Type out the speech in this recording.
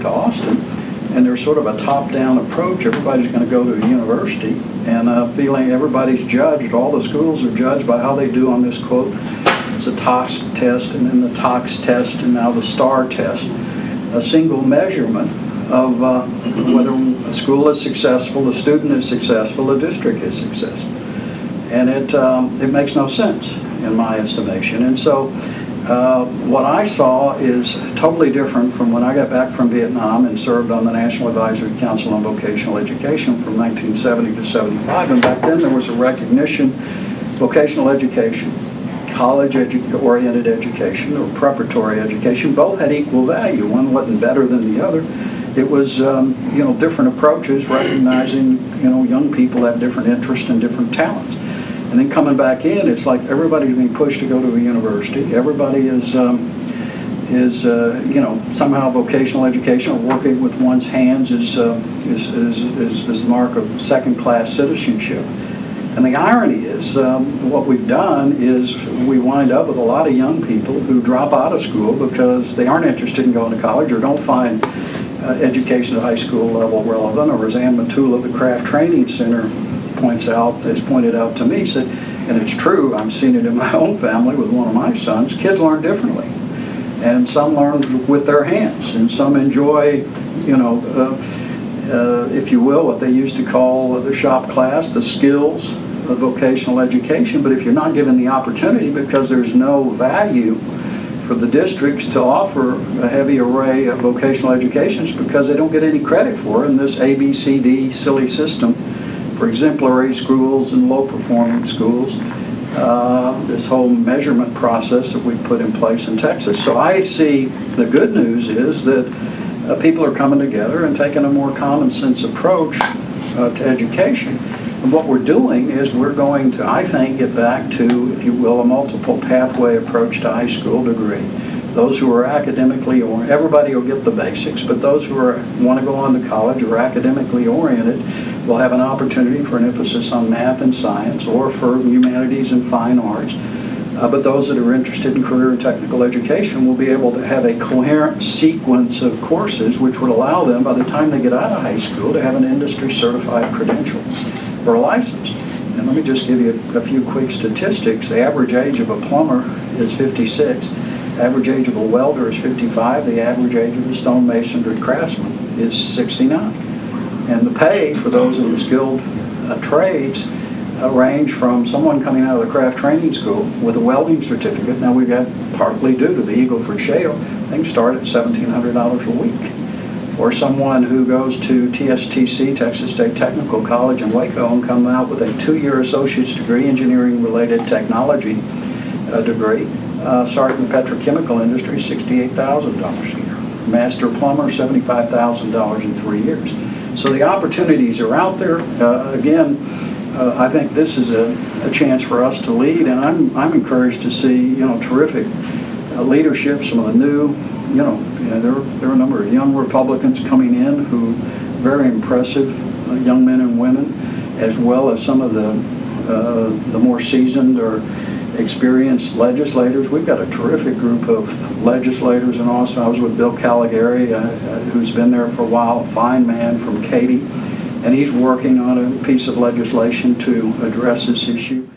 to Austin, and there's sort of a top-down approach. Everybody's going to go to a university, and feeling everybody's judged, all the schools are judged by how they do on this, quote, it's a TOS test, and then the TOX test, and now the STAR test. A single measurement of whether a school is successful, a student is successful, a district is successful. And it makes no sense in my estimation. And so what I saw is totally different from when I got back from Vietnam and served on the National Advisory Council on Vocational Education from 1970 to 75. And back then there was a recognition, vocational education, college-oriented education or preparatory education, both had equal value. One wasn't better than the other. It was, different approaches, recognizing, young people have different interests and different talents. And then coming back in, it's like everybody's being pushed to go to a university. Everybody is somehow vocational education or working with one's hands is the mark of second-class citizenship. And the irony is, what we've done is we wind up with a lot of young people who drop out of school because they aren't interested in going to college or don't find education at high school level relevant, or as Ann Matula, the Craft Training Center has pointed out to me, said, and it's true, I've seen it in my own family with one of my sons, kids learn differently. And some learn with their hands, and some enjoy, if you will, what they used to call the shop class, the skills of vocational education. But if you're not given the opportunity because there's no value for the districts to offer a heavy array of vocational educations because they don't get any credit for it in this ABCD silly system for exemplary schools and low-performing schools, this whole measurement process that we put in place in Texas. So I see the good news is that people are coming together and taking a more common sense approach to education. And what we're doing is we're going to, I think, get back to, if you will, a multiple pathway approach to high school degree. Those who are academically oriented, everybody will get the basics, but those who want to go on to college or are academically oriented will have an opportunity for an emphasis on math and science or for humanities and fine arts. But those that are interested in career and technical education will be able to have a coherent sequence of courses which would allow them, by the time they get out of high school, to have an industry-certified credential or a license. And let me just give you a few quick statistics. The average age of a plumber is 56. The average age of a welder is 55. The average age of a stonemason or craftsman is 69. And the pay for those in the skilled trades range from someone coming out of the craft training school with a welding certificate. Now we've got, partly due to the Eagle Ford Shale, they can start at $1,700 a week. Or someone who goes to TSTC, Texas State Technical College in Waco, and come out with a 2-year associate's degree, engineering-related technology degree. Start in the petrochemical industry, $68,000 a year. Master plumber, $75,000 in 3 years. So the opportunities are out there. I think this is a chance for us to lead, and I'm encouraged to see terrific leadership. Some of the new, there are a number of young Republicans coming in who very impressive young men and women, as well as some of the more seasoned or experienced legislators. We've got a terrific group of legislators in Austin. I was with Bill Caligari, who's been there for a while, a fine man from Katy, and he's working on a piece of legislation to address this issue.